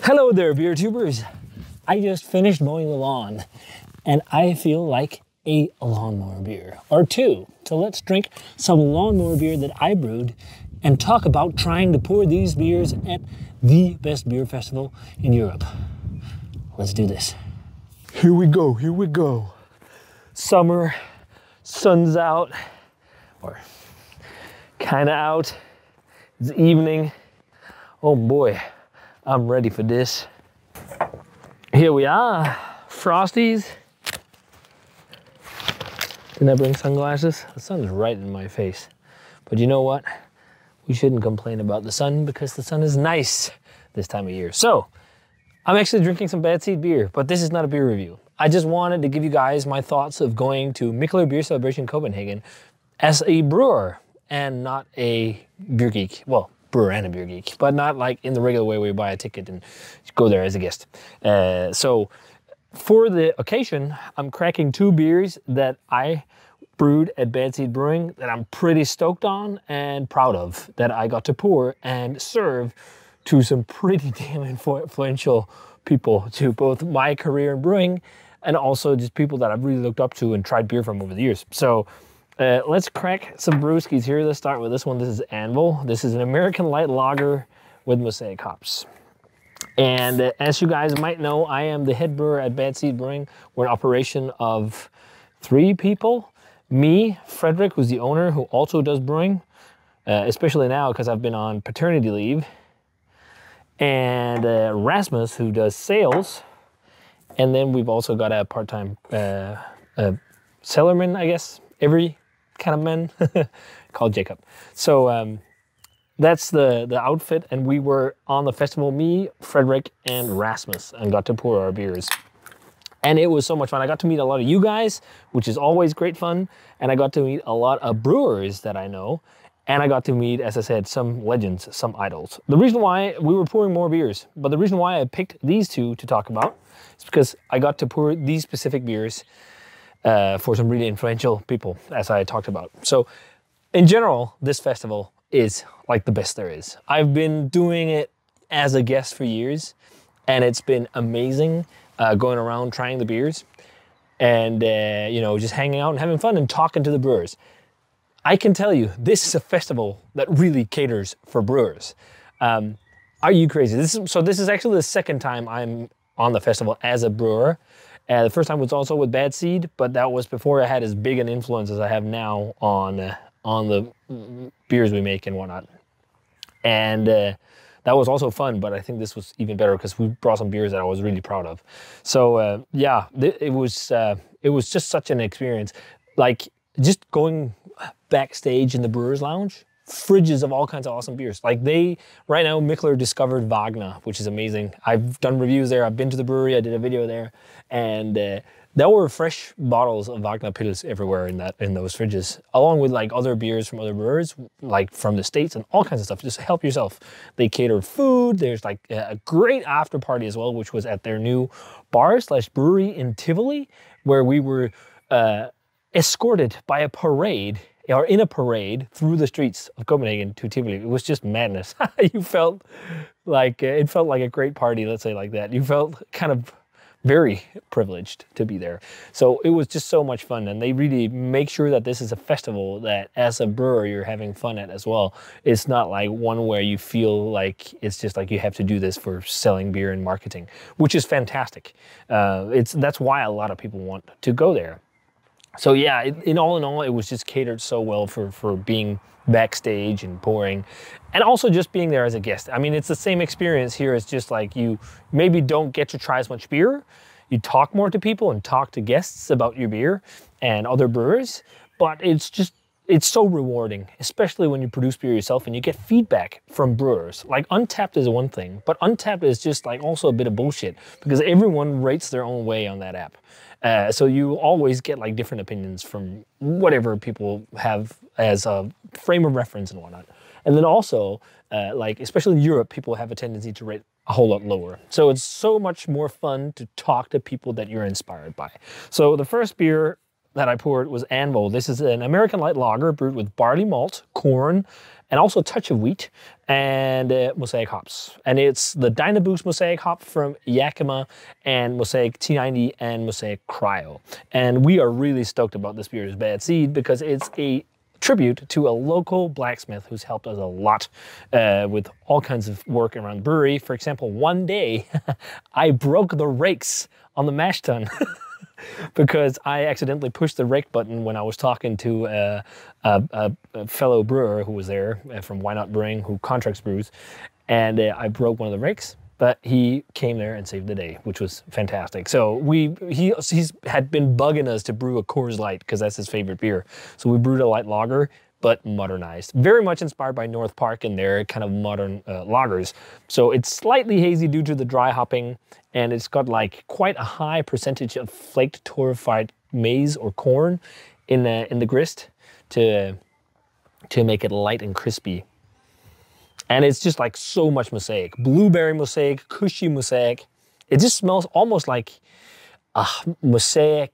Hello there, beer tubers. I just finished mowing the lawn and I feel like a lawnmower beer or two. So let's drink some lawnmower beer that I brewed and talk about trying to pour these beers at the best beer festival in Europe. Let's do this. Here we go, here we go. Summer, sun's out, or kinda out. It's evening. Oh boy, I'm ready for this. Here we are, Frosties. Didn't I bring sunglasses? The sun's right in my face. But you know what? We shouldn't complain about the sun because the sun is nice this time of year. So, I'm actually drinking some Bad Seed beer, but this is not a beer review. I just wanted to give you guys my thoughts of going to Mikkeller Beer Celebration Copenhagen as a brewer and not a beer geek. Well, brewer and a beer geek, but not like in the regular way where you buy a ticket and go there as a guest. So for the occasion, I'm cracking two beers that I brewed at Bad Seed Brewing that I'm pretty stoked on and proud of that I got to pour and serve to some pretty damn influential people to both my career in brewing and also just people that I've really looked up to and tried beer from over the years. So let's crack some brewskis here. Let's start with this one. This is Anvil. This is an American light lager with Mosaic hops. And as you guys might know, I am the head brewer at Bad Seed Brewing. We're an operation of 3 people. Me, Frederick, who's the owner, who also does brewing, especially now because I've been on paternity leave. And Rasmus, who does sales. And then we've also got a part-time cellarman, I guess, every kind of man, called Jacob. So that's the outfit, and we were on the festival, me, Frederick, and Rasmus, and got to pour our beers. And it was so much fun. I got to meet a lot of you guys, which is always great fun, and I got to meet a lot of brewers that I know, and I got to meet, as I said, some legends, some idols. The reason why we were pouring more beers, but the reason why I picked these two to talk about is because I got to pour these specific beers for some really influential people, as I talked about. So in general, this festival is like the best there is. I've been doing it as a guest for years, and it's been amazing going around trying the beers and you know, just hanging out and having fun and talking to the brewers. I can tell you, this is a festival that really caters for brewers. Are you crazy? This is actually the second time I'm on the festival as a brewer. The first time was also with Bad Seed, but that was before I had as big an influence as I have now on the beers we make and whatnot. And that was also fun, but I think this was even better because we brought some beers that I was really proud of. So yeah, it was just such an experience. Like just going backstage in the Brewers Lounge, fridges of all kinds of awesome beers. Like right now, Mikkeller discovered Wagner, which is amazing. I've done reviews there. I've been to the brewery. I did a video there, and there were fresh bottles of Wagner Pils everywhere in those fridges, along with like other beers from other brewers, like from the States and all kinds of stuff. Just help yourself. They catered food. There's like a great after party as well, which was at their new bar/brewery in Tivoli, where we were escorted by a parade, or in a parade through the streets of Copenhagen to Tivoli. It was just madness. You felt like, it felt like a great party, let's say like that. You felt kind of very privileged to be there. So it was just so much fun, and they really make sure that this is a festival that as a brewer you're having fun at as well. It's not like one where you feel like it's just like you have to do this for selling beer and marketing, which is fantastic. That's why a lot of people want to go there. So yeah, in all, it was just catered so well for being backstage and pouring, and also just being there as a guest. I mean, it's the same experience here. It's just like you maybe don't get to try as much beer. You talk more to people and talk to guests about your beer and other brewers, but it's so rewarding, especially when you produce beer yourself and you get feedback from brewers. Like Untapped is one thing, but Untapped is just like also a bit of bullshit because everyone rates their own way on that app. So you always get like different opinions from whatever people have as a frame of reference and whatnot. And then also, like especially in Europe, people have a tendency to rate a whole lot lower. So it's so much more fun to talk to people that you're inspired by. So the first beer that I poured was Anvil. This is an American light lager brewed with barley malt, corn, and also a touch of wheat, and Mosaic hops. And it's the Dynaboost Mosaic hop from Yakima, and Mosaic T90 and Mosaic Cryo. And we are really stoked about this beer's Bad Seed because it's a tribute to a local blacksmith who's helped us a lot with all kinds of work around the brewery. For example, one day I broke the rakes on the mash tun because I accidentally pushed the rake button when I was talking to a fellow brewer who was there from Why Not Brewing, who contracts brews, and I broke one of the rakes. But he came there and saved the day, which was fantastic. So he's had been bugging us to brew a Coors Light because that's his favorite beer. So we brewed a light lager, but modernized. Very much inspired by North Park and their kind of modern lagers. So it's slightly hazy due to the dry hopping, and it's got like quite a high percentage of flaked torrefied maize or corn in the grist to make it light and crispy. And it's just like so much Mosaic. Blueberry Mosaic, cushy Mosaic. It just smells almost like Mosaic,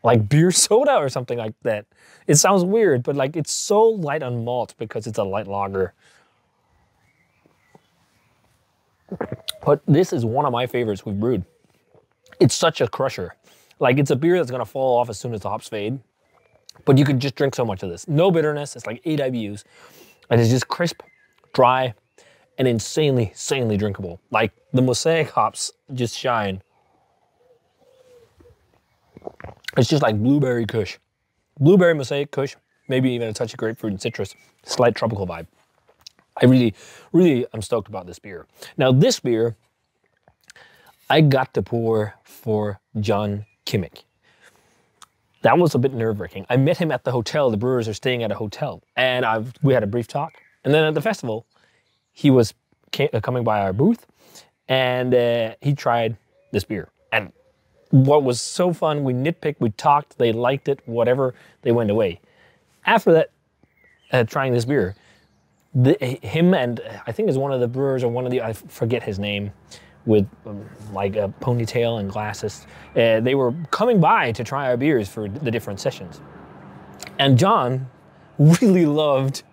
like beer soda or something like that. It sounds weird, but like it's so light on malt because it's a light lager. But this is one of my favorites we've brewed. It's such a crusher. Like it's a beer that's gonna fall off as soon as the hops fade. But you can just drink so much of this. No bitterness, it's like 8 IBUs. And it's just crisp, dry, and insanely, insanely drinkable. Like the Mosaic hops just shine. It's just like blueberry kush. Blueberry Mosaic kush, maybe even a touch of grapefruit and citrus. Slight tropical vibe. I really, really am stoked about this beer. Now this beer, I got to pour for John Kimmick. That was a bit nerve-wracking. I met him at the hotel. The brewers are staying at a hotel. And we had a brief talk. And then at the festival, he was coming by our booth. And he tried this beer. And what was so fun, we nitpicked, we talked, they liked it, whatever, they went away. After that, trying this beer, him and I think is one of the brewers or one of the, I forget his name, with like a ponytail and glasses. They were coming by to try our beers for the different sessions. And John really loved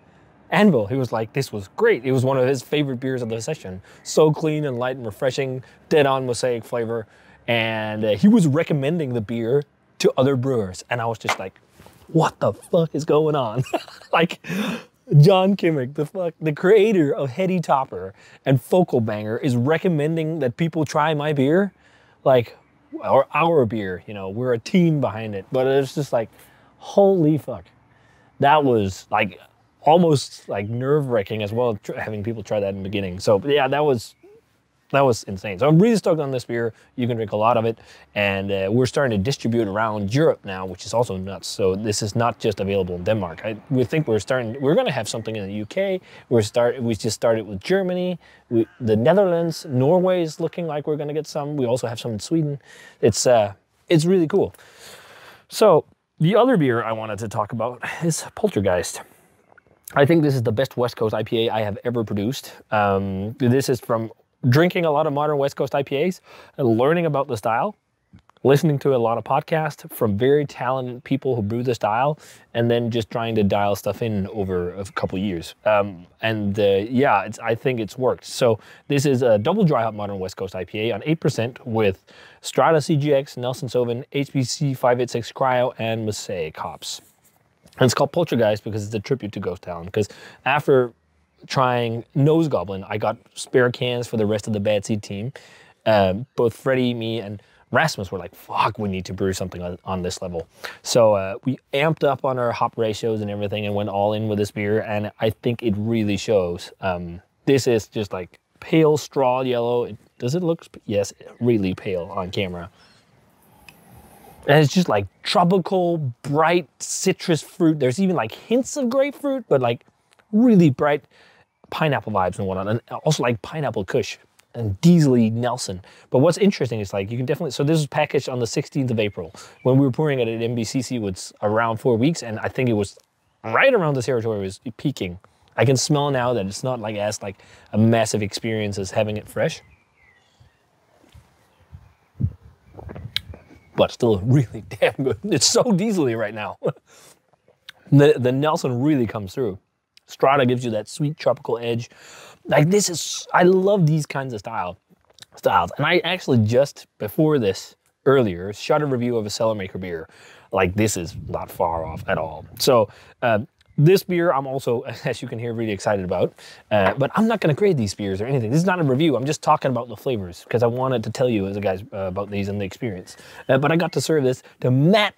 Anvil. He was like, this was great. It was one of his favorite beers of the session. So clean and light and refreshing, dead on Mosaic flavor. And he was recommending the beer to other brewers. And I was just like, what the fuck is going on? Like, John Kimmick, the creator of Heady Topper and Focal Banger, is recommending that people try my beer, like, or our beer, you know, we're a team behind it. But it's just like, holy fuck. That was like almost like nerve-wracking as well, having people try that in the beginning. So yeah, that was insane. So I'm really stoked on this beer. You can drink a lot of it. And we're starting to distribute around Europe now, which is also nuts. So this is not just available in Denmark. We think we're going to have something in the UK. We just started with Germany, the Netherlands, Norway is looking like we're going to get some. We also have some in Sweden. It's really cool. So the other beer I wanted to talk about is Poltergeist. I think this is the best West Coast IPA I have ever produced. This is from drinking a lot of modern West Coast IPAs and learning about the style, listening to a lot of podcasts from very talented people who brew the style, and then just trying to dial stuff in over a couple of years. Yeah, I think it's worked. So this is a double dry hop modern West Coast IPA on 8% with Strata CGX, Nelson Sauvin, HBC 586 Cryo, and Mosaic hops. And it's called Poltergeist because it's a tribute to Ghost Town. Because after trying Nose Goblin, I got spare cans for the rest of the Bad Seed team. Both Freddie, me, and Rasmus were like, fuck, we need to brew something on this level. So we amped up on our hop ratios and everything and went all in with this beer, and I think it really shows. This is just like pale straw yellow. Does it look? Yes, really pale on camera. And it's just like tropical, bright citrus fruit. There's even like hints of grapefruit, but like really bright pineapple vibes and whatnot, and also like pineapple kush and diesely Nelson. But what's interesting is like you can definitely, so this was packaged on the 16th of April. When we were pouring it at MBCC, it was around 4 weeks, and I think it was right around the territory it was peaking. I can smell now that it's not like as like a massive experience as having it fresh. but still really damn good. It's so diesely right now. The Nelson really comes through. Strata gives you that sweet tropical edge. Like this is, I love these kinds of styles. And I actually just, before this, earlier, shot a review of a cellar maker beer. Like this is not far off at all. So this beer I'm also, as you can hear, really excited about. But I'm not gonna grade these beers or anything. This is not a review, I'm just talking about the flavors because I wanted to tell you as a guys about these and the experience. But I got to serve this to Matt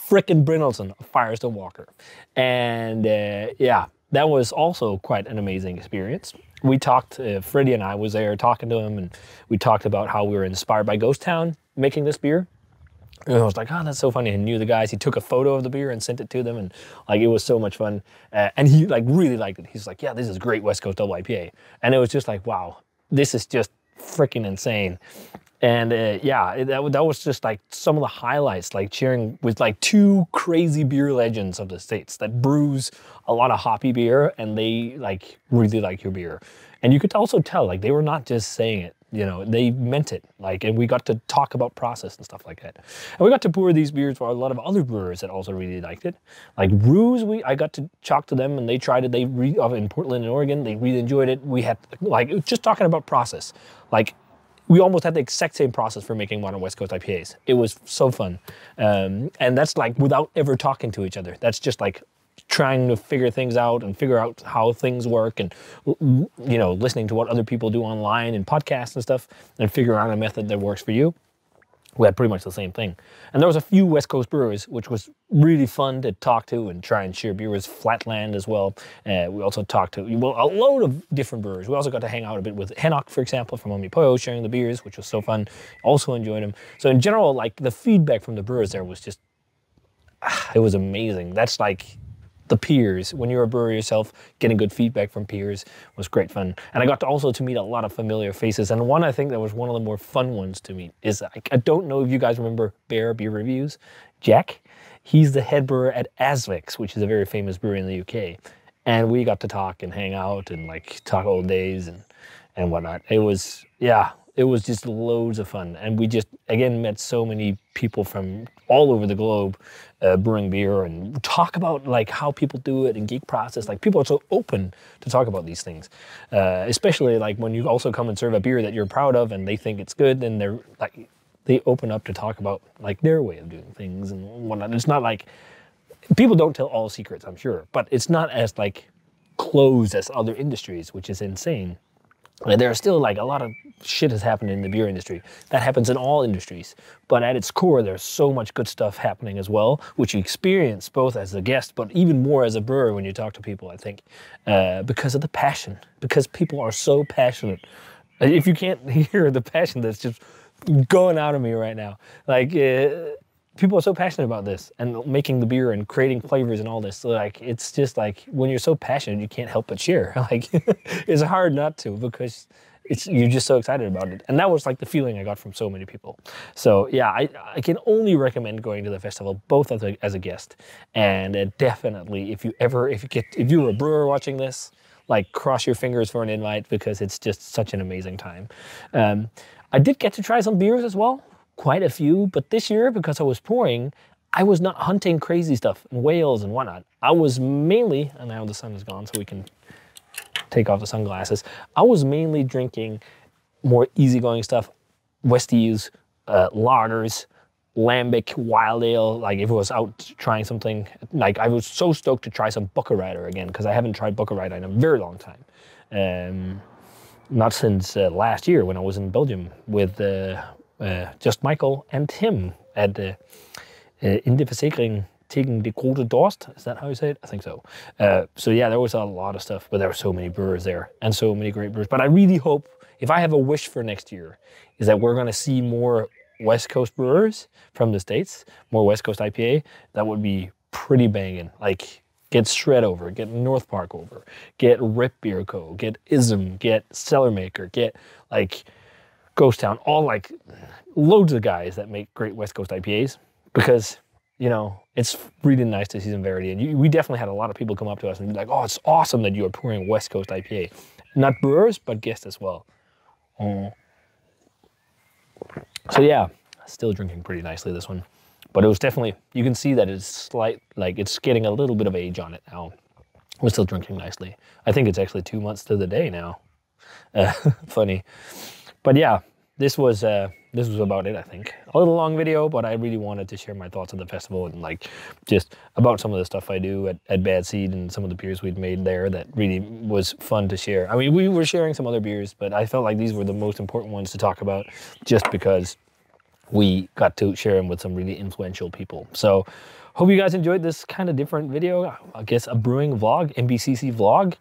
frickin' Brynildsen of Firestone Walker. And yeah, that was also quite an amazing experience. We talked, Freddie and I was there talking to him, and we talked about how we were inspired by Ghost Town making this beer. And I was like, oh, that's so funny. He knew the guys. He took a photo of the beer and sent it to them, and like it was so much fun. And he like really liked it. He's like, yeah, this is great West Coast double IPA. And it was just like, wow, this is just freaking insane. And yeah, that was just like some of the highlights, like cheering with like two crazy beer legends of the States that brews a lot of hoppy beer, and they like really like your beer. And you could also tell like they were not just saying it, you know, they meant it. Like, and we got to talk about process and stuff like that. And we got to pour these beers for a lot of other brewers that also really liked it. Like Ruse, I got to talk to them and they tried it. In Portland and Oregon, they really enjoyed it. We had like just talking about process, like. We almost had the exact same process for making modern West Coast IPAs. It was so fun. And that's like without ever talking to each other. That's just like trying to figure things out and figure out how things work and, you know, listening to what other people do online and podcasts and stuff and figure out a method that works for you. We had pretty much the same thing. And there was a few West Coast brewers, which was really fun to talk to and try and share beer with. Flatland as well. We also talked to, well, a load of different brewers. We also got to hang out a bit with Henok, for example, from MBCC, sharing the beers, which was so fun. Also enjoyed them. So in general, like the feedback from the brewers there was just, it was amazing. That's like the peers. When you're a brewer yourself, getting good feedback from peers was great fun. And I got to also to meet a lot of familiar faces. And one I think that was one of the more fun ones to meet is, I don't know if you guys remember Bear Beer Reviews. Jack, he's the head brewer at Asvex, which is a very famous brewery in the UK. And we got to talk and hang out and like talk old days and whatnot. It was, yeah, it was just loads of fun. And we just, again, met so many people from all over the globe brewing beer and talk about like how people do it and geek process. Like people are so open to talk about these things, especially like when you also come and serve a beer that you're proud of and they think it's good, and they're like, they open up to talk about like their way of doing things and whatnot. It's not like, people don't tell all secrets, I'm sure, but it's not as like closed as other industries, which is insane. There are still like a lot of shit has happened in the beer industry. That happens in all industries. But at its core, there's so much good stuff happening as well, which you experience both as a guest, but even more as a brewer when you talk to people, I think, because of the passion, because people are so passionate. If you can't hear the passion that's just going out of me right now, like people are so passionate about this and making the beer and creating flavors and all this. So like, it's just like when you're so passionate, you can't help but share. Like it's hard not to, because you're just so excited about it. And that was like the feeling I got from so many people. So yeah, I can only recommend going to the festival, both as a guest, and definitely if you're a brewer watching this, like cross your fingers for an invite, because it's just such an amazing time. I did get to try some beers as well. Quite a few, but this year, because I was pouring, I was not hunting crazy stuff and whales and whatnot. I was mainly, and now the sun is gone, so we can take off the sunglasses. I was mainly drinking more easygoing stuff, Westies, lagers, lambic, wild ale. Like if it was out trying something, like I was so stoked to try some Bucker Rider again, because I haven't tried Bucker Rider in a very long time. Not since last year when I was in Belgium with just Michael and Tim at In de Verzekering tegen de Grote Dorst. Is that how you say it? I think so. So yeah, there was a lot of stuff, but there were so many brewers there and so many great brewers. But I really hope, if I have a wish for next year, is that we're going to see more West Coast brewers from the States, more West Coast IPA. That would be pretty banging. Like, get Shred over, get North Park over, get Rip Beer Co., get Ism, get Cellar Maker, get like Ghost Town, all like loads of guys that make great West Coast IPAs, because, you know, it's really nice to see some variety. And we definitely had a lot of people come up to us and be like, oh, it's awesome that you are pouring West Coast IPA. Not brewers, but guests as well. So yeah, still drinking pretty nicely, this one. But it was definitely, you can see that it's it's getting a little bit of age on it now. We're still drinking nicely. I think it's actually 2 months to the day now. Funny. But yeah, this was about it, I think. A little long video, but I really wanted to share my thoughts on the festival and like just about some of the stuff I do at Bad Seed and some of the beers we'd made there that really was fun to share. I mean, we were sharing some other beers, but I felt like these were the most important ones to talk about just because we got to share them with some really influential people. So hope you guys enjoyed this kind of different video. I guess a brewing vlog, MBCC vlog.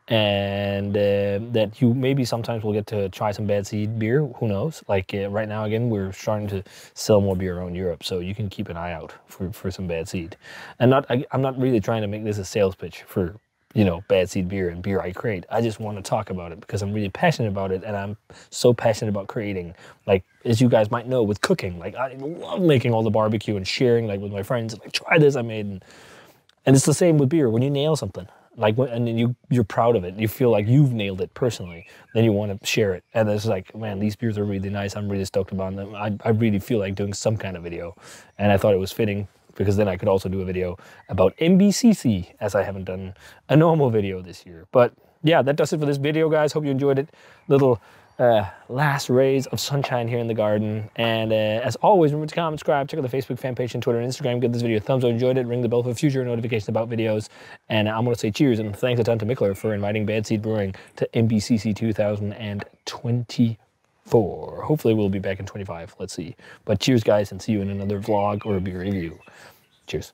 And that you maybe sometimes will get to try some Bad Seed beer. Who knows? Like right now, again, we're starting to sell more beer around Europe, so you can keep an eye out for some Bad Seed. And I'm not really trying to make this a sales pitch for, you know, Bad Seed beer and beer I create. I just want to talk about it because I'm really passionate about it, and I'm so passionate about creating. Like, as you guys might know, with cooking, like I love making all the barbecue and sharing like with my friends. Like, try this I made, and it's the same with beer. When you nail something, like, and then you're proud of it, you feel like you've nailed it personally, then you want to share it. And it's like, man, these beers are really nice. I'm really stoked about them. I really feel like doing some kind of video, and I thought it was fitting because then I could also do a video about MBCC, as I haven't done a normal video this year. But yeah, that does it for this video, guys. Hope you enjoyed it. Little last rays of sunshine here in the garden. And as always, remember to comment, subscribe, check out the Facebook fan page and Twitter and Instagram. Give this video a thumbs up, enjoyed it, ring the bell for future notifications about videos. And I'm going to say cheers and thanks a ton to Mikkeller for inviting Bad Seed Brewing to MBCC 2024. Hopefully we'll be back in 25. Let's see. But cheers, guys, and see you in another vlog or a beer review. Cheers.